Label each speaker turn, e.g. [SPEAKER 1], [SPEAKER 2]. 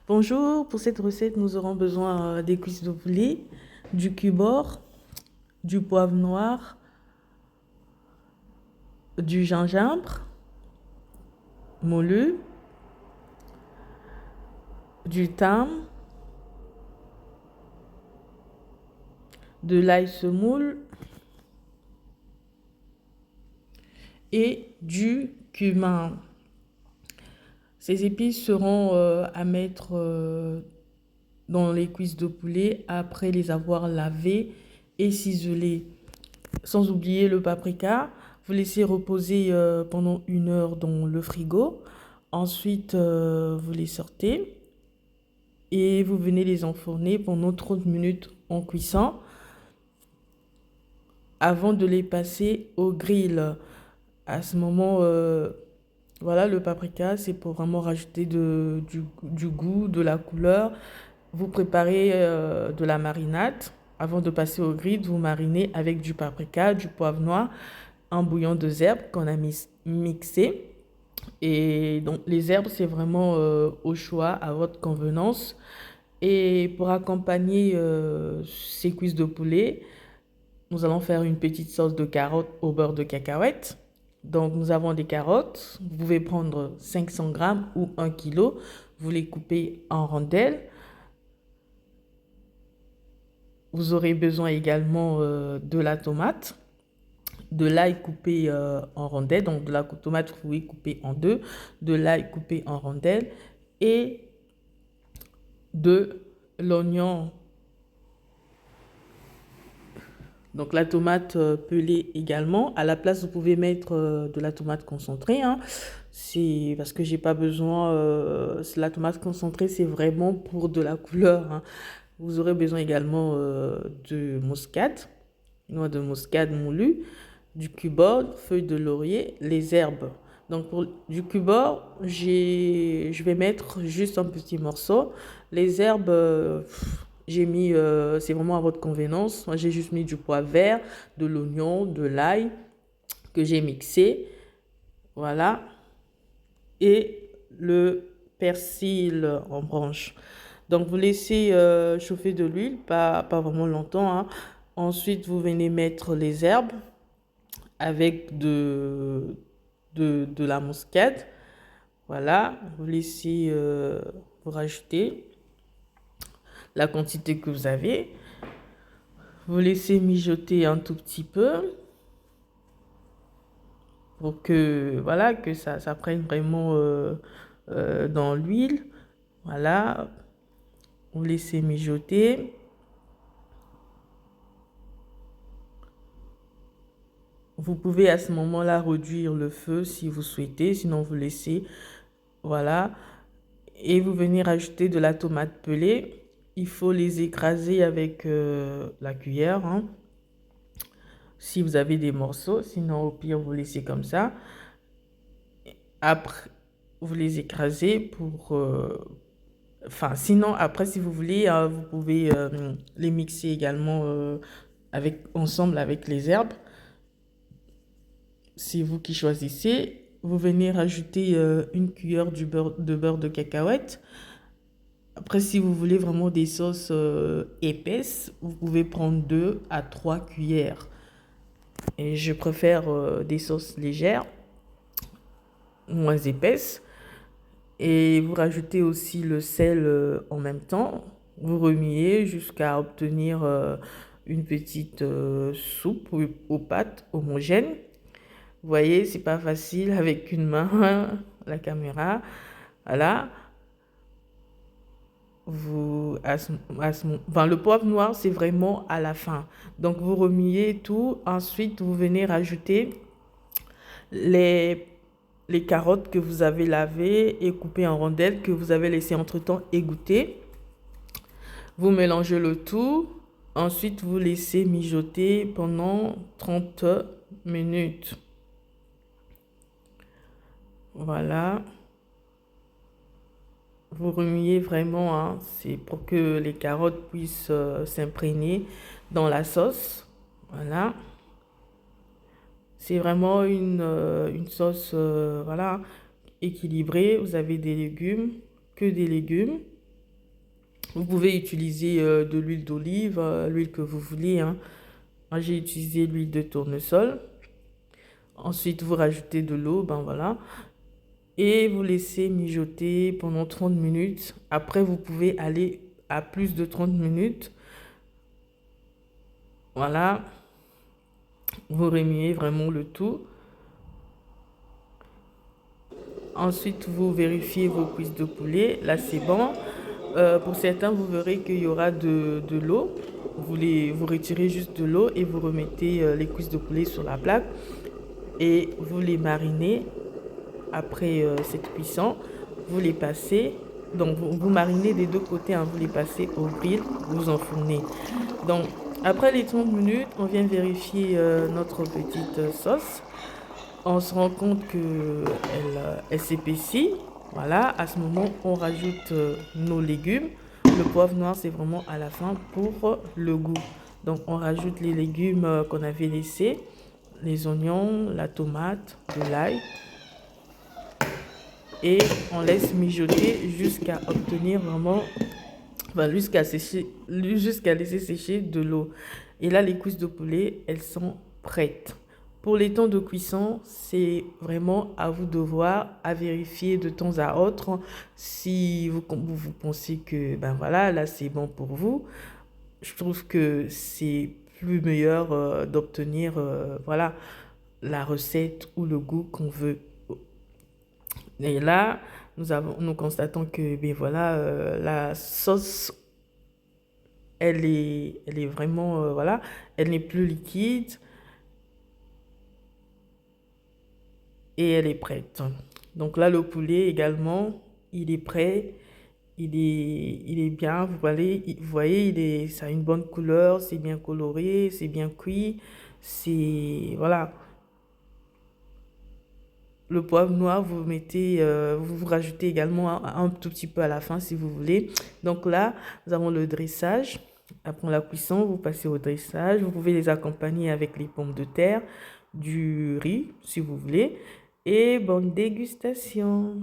[SPEAKER 1] Bonjour, pour cette recette, nous aurons besoin des cuisses de poulet, du cubord, du poivre noir, du gingembre moulu, du thym, de l'ail semoule et du cumin. Ces épices seront à mettre dans les cuisses de poulet après les avoir lavées et ciselées. Sans oublier le paprika. Vous laissez reposer pendant 1 heure dans le frigo. Ensuite, vous les sortez et vous venez les enfourner pendant 30 minutes en cuisson avant de les passer au grill. À ce moment, voilà, le paprika, c'est pour vraiment rajouter du goût, de la couleur. Vous préparez de la marinade. Avant de passer au grill, vous marinez avec du paprika, du poivre noir, un bouillon de herbes qu'on a mixé. Et donc, les herbes, c'est vraiment au choix, à votre convenance. Et pour accompagner ces cuisses de poulet, nous allons faire une petite sauce de carottes au beurre de cacahuète. Donc, nous avons des carottes. Vous pouvez prendre 500 grammes ou 1 kilo. Vous les coupez en rondelles. Vous aurez besoin également de la tomate, de l'ail coupé en rondelles. Donc, de la tomate, vous pouvez couper en deux, de l'ail coupé en rondelles et de l'oignon. Donc la tomate pelée également. À la place, vous pouvez mettre de la tomate concentrée, hein. C'est parce que j'ai pas besoin. La tomate concentrée, c'est vraiment pour de la couleur, hein. Vous aurez besoin également de muscade, noix de muscade moulue, du cubord, feuilles de laurier, les herbes. Donc pour du cubord, je vais mettre juste un petit morceau. Les herbes, j'ai mis, c'est vraiment à votre convenance. Moi, j'ai juste mis du poivre vert, de l'oignon, de l'ail que j'ai mixé. Voilà. Et le persil en branche. Donc, vous laissez chauffer de l'huile, pas vraiment longtemps, hein. Ensuite, vous venez mettre les herbes avec de la muscade. Voilà. Vous laissez, vous rajouter la quantité que vous avez. Vous laissez mijoter un tout petit peu pour que, voilà, que ça prenne vraiment dans l'huile. Voilà, vous laissez mijoter. Vous pouvez à ce moment-là réduire le feu si vous souhaitez, sinon vous laissez, voilà. Et vous venez rajouter de la tomate pelée. Il faut les écraser avec la cuillère, hein, si vous avez des morceaux, sinon au pire vous laissez comme ça. Après, vous les écrasez pour... Enfin, sinon, après, si vous voulez, vous pouvez les mixer également ensemble avec les herbes. C'est vous qui choisissez. Vous venez rajouter 1 cuillère de beurre de cacahuète. Après, si vous voulez vraiment des sauces épaisses, vous pouvez prendre 2 à 3 cuillères. Et je préfère des sauces légères, moins épaisses. Et vous rajoutez aussi le sel en même temps. Vous remuez jusqu'à obtenir une petite soupe aux pâtes homogènes. Vous voyez, c'est pas facile avec une main, la caméra. Voilà. Enfin, le poivre noir, c'est vraiment à la fin. Donc, vous remuez tout. Ensuite, vous venez rajouter les les carottes que vous avez lavées et coupées en rondelles, que vous avez laissé entre-temps égoutter. Vous mélangez le tout. Ensuite, vous laissez mijoter pendant 30 minutes. Voilà. Vous remuez vraiment, hein. C'est pour que les carottes puissent s'imprégner dans la sauce. Voilà. C'est vraiment une sauce, voilà, équilibrée. Vous avez des légumes, que des légumes. Vous pouvez utiliser de l'huile d'olive, l'huile que vous voulez, hein. Moi, j'ai utilisé l'huile de tournesol. Ensuite, vous rajoutez de l'eau, ben voilà. Et vous laissez mijoter pendant 30 minutes. Après, vous pouvez aller à plus de 30 minutes. Voilà. Vous remuez vraiment le tout. Ensuite, vous vérifiez vos cuisses de poulet. Là, c'est bon. Pour certains, vous verrez qu'il y aura de l'eau. Vous retirez juste de l'eau et vous remettez les cuisses de poulet sur la plaque. Et vous les marinez après cette cuisson. Vous les passez. Donc, vous marinez des deux côtés, hein, vous les passez au grill, vous enfournez. Donc, après les 30 minutes, on vient vérifier notre petite sauce. On se rend compte que elle s'épaissit. Voilà, à ce moment, on rajoute nos légumes. Le poivre noir, c'est vraiment à la fin pour le goût. Donc, on rajoute les légumes qu'on avait laissés, les oignons, la tomate, de l'ail. Et on laisse mijoter jusqu'à obtenir vraiment, enfin, jusqu'à laisser sécher de l'eau. Et là, les cuisses de poulet, elles sont prêtes. Pour les temps de cuisson, c'est vraiment à vous de voir, à vérifier de temps à autre si vous pensez que, ben voilà, là, c'est bon pour vous. Je trouve que c'est plus meilleur d'obtenir, voilà, la recette ou le goût qu'on veut. Et là, nous constatons que, ben voilà, la sauce, elle est vraiment, voilà, elle n'est plus liquide et elle est prête. Donc là, le poulet également, il est prêt, il est bien, vous voyez, ça a une bonne couleur, c'est bien coloré, c'est bien cuit, c'est, voilà. Le poivre noir, vous rajoutez également un tout petit peu à la fin si vous voulez. Donc là, nous avons le dressage. Après la cuisson, vous passez au dressage. Vous pouvez les accompagner avec les pommes de terre, du riz si vous voulez. Et bonne dégustation.